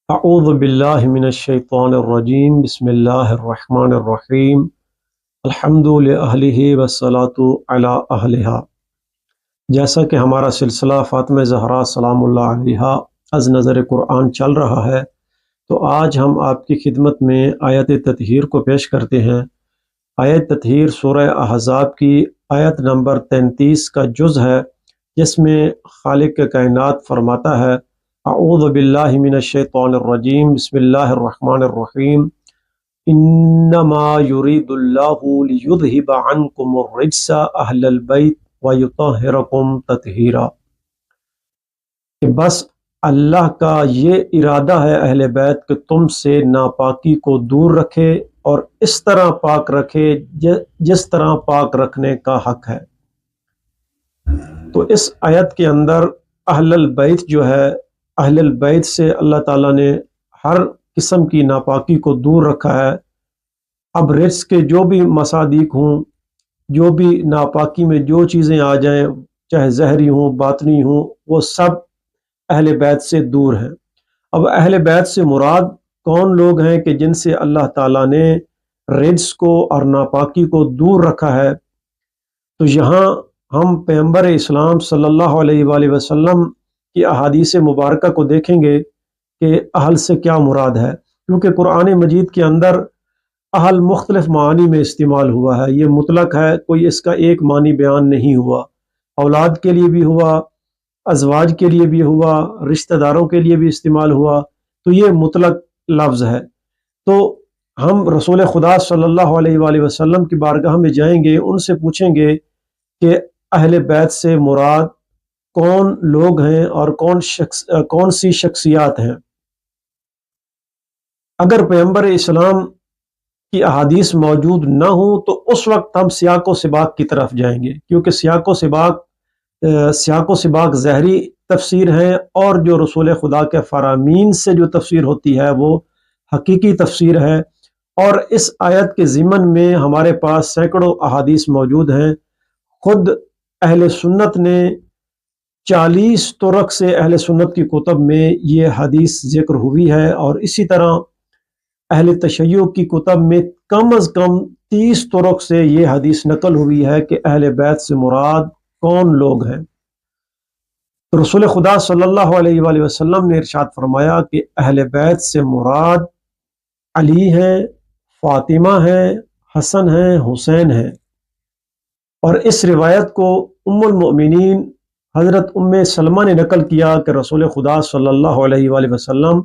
اعوذ باللہ من الشیطان الرجیم بسم اللہ الرحمن الرحیم الحمد للہ والصلاۃ علی اہلہا۔ جیسا کہ ہمارا سلسلہ فاطمہ زہرا سلام اللہ علیہا از نظر قرآن چل رہا ہے، تو آج ہم آپ کی خدمت میں آیت تطہیر کو پیش کرتے ہیں۔ آیت تطہیر سورہ احزاب کی آیت نمبر 33 کا جز ہے، جس میں خالق کائنات فرماتا ہے: اعوذ باللہ من الشیطان الرجیم بسم اللہ الرحمن الرحیم انما یرید اللہ لیذہب عنکم الرجس اہل البیت ویطہرکم تطہیرا، کہ بس اللہ کا یہ ارادہ ہے اہل بیت کہ تم سے ناپاکی کو دور رکھے اور اس طرح پاک رکھے جس طرح پاک رکھنے کا حق ہے۔ تو اس آیت کے اندر اہل البیت جو ہے، اہل البیت سے اللہ تعالیٰ نے ہر قسم کی ناپاکی کو دور رکھا ہے۔ اب رزق کے جو بھی مصادیق ہوں، جو بھی ناپاکی میں جو چیزیں آ جائیں، چاہے زہری ہوں باطنی ہوں، وہ سب اہل بیت سے دور ہیں۔ اب اہل بیت سے مراد کون لوگ ہیں کہ جن سے اللہ تعالیٰ نے رزق کو اور ناپاکی کو دور رکھا ہے؟ تو یہاں ہم پیغمبر اسلام صلی اللہ علیہ وآلہ وسلم کی احادیث مبارکہ کو دیکھیں گے کہ اہل سے کیا مراد ہے، کیونکہ قرآن مجید کے اندر اہل مختلف معنی میں استعمال ہوا ہے۔ یہ مطلق ہے، کوئی اس کا ایک معنی بیان نہیں ہوا۔ اولاد کے لیے بھی ہوا، ازواج کے لیے بھی ہوا، رشتہ داروں کے لیے بھی استعمال ہوا، تو یہ مطلق لفظ ہے۔ تو ہم رسول خدا صلی اللہ علیہ وآلہ وسلم کی بارگاہ میں جائیں گے، ان سے پوچھیں گے کہ اہل بیت سے مراد کون لوگ ہیں اور کون سی شخصیات ہیں۔ اگر پیغمبر اسلام کی احادیث موجود نہ ہوں تو اس وقت ہم سیاق و سباق کی طرف جائیں گے، کیونکہ سیاق و سباق ظاہری تفسیر ہے، اور جو رسول خدا کے فرامین سے جو تفسیر ہوتی ہے وہ حقیقی تفسیر ہے۔ اور اس آیت کے ضمن میں ہمارے پاس سینکڑوں احادیث موجود ہیں۔ خود اہل سنت نے 40 طرق سے اہل سنت کی کتب میں یہ حدیث ذکر ہوئی ہے، اور اسی طرح اہل تشیع کی کتب میں کم از کم 30 طرق سے یہ حدیث نقل ہوئی ہے کہ اہل بیت سے مراد کون لوگ ہیں۔ رسول خدا صلی اللہ علیہ وآلہ وسلم نے ارشاد فرمایا کہ اہل بیت سے مراد علی ہیں، فاطمہ ہیں، حسن ہیں، حسین ہیں۔ اور اس روایت کو ام المؤمنین حضرت ام سلمہ نے نقل کیا کہ رسول خدا صلی اللہ علیہ وآلہ وسلم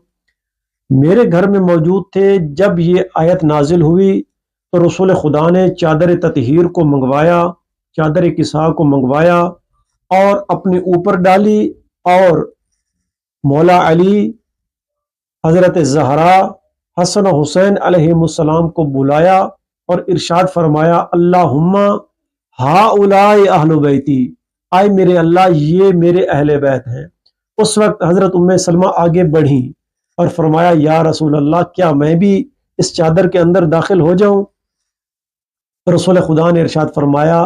میرے گھر میں موجود تھے جب یہ آیت نازل ہوئی، تو رسول خدا نے چادر تطہیر کو منگوایا، چادر کسا کو منگوایا اور اپنے اوپر ڈالی، اور مولا علی، حضرت زہرا، حسن و حسین علیہ السلام کو بلایا اور ارشاد فرمایا: اللہم ہؤلاء اہل بیتی، آئے میرے اللہ یہ میرے اہل بیت ہیں۔ اس وقت حضرت ام سلمہ آگے بڑھیں اور فرمایا: یا رسول اللہ، کیا میں بھی اس چادر کے اندر داخل ہو جاؤں؟ رسول خدا نے ارشاد فرمایا: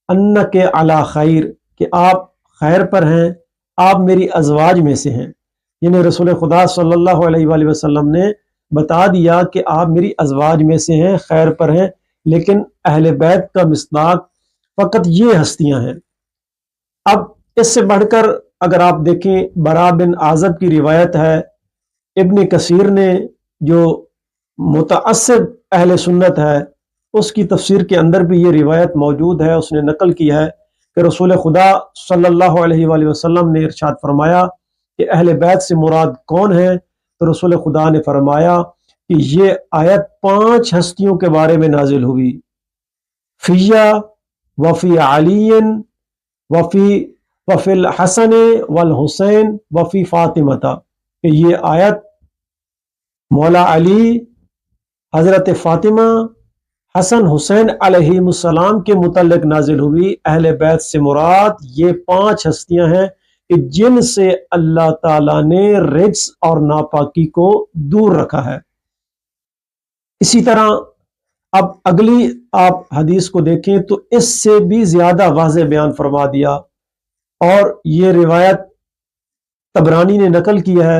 انک علی خیر، کہ آپ خیر پر ہیں، آپ میری ازواج میں سے ہیں۔ یعنی رسول خدا صلی اللہ علیہ وآلہ وسلم نے بتا دیا کہ آپ میری ازواج میں سے ہیں، خیر پر ہیں، لیکن اہل بیت کا مصداق فقط یہ ہستیاں ہیں۔ اب اس سے بڑھ کر اگر آپ دیکھیں، برا بن عازب کی روایت ہے، ابن کثیر نے جو متعصب اہل سنت ہے اس کی تفسیر کے اندر بھی یہ روایت موجود ہے، اس نے نقل کی ہے کہ رسول خدا صلی اللہ علیہ وآلہ وسلم نے ارشاد فرمایا کہ اہل بیت سے مراد کون ہے؟ تو رسول خدا نے فرمایا کہ یہ آیت 5 ہستیوں کے بارے میں نازل ہوئی: فیہ وفی علی وفی الحسن والحسین وفی فاطمہ، کہ یہ آیت مولا علی، حضرت فاطمہ، حسن حسین علیہ السلام کے متعلق نازل ہوئی۔ اہل بیت سے مراد یہ 5 ہستیاں ہیں کہ جن سے اللہ تعالیٰ نے رجس اور ناپاکی کو دور رکھا ہے۔ اسی طرح اب اگلی آپ حدیث کو دیکھیں تو اس سے بھی زیادہ واضح بیان فرما دیا، اور یہ روایت طبرانی نے نقل کی ہے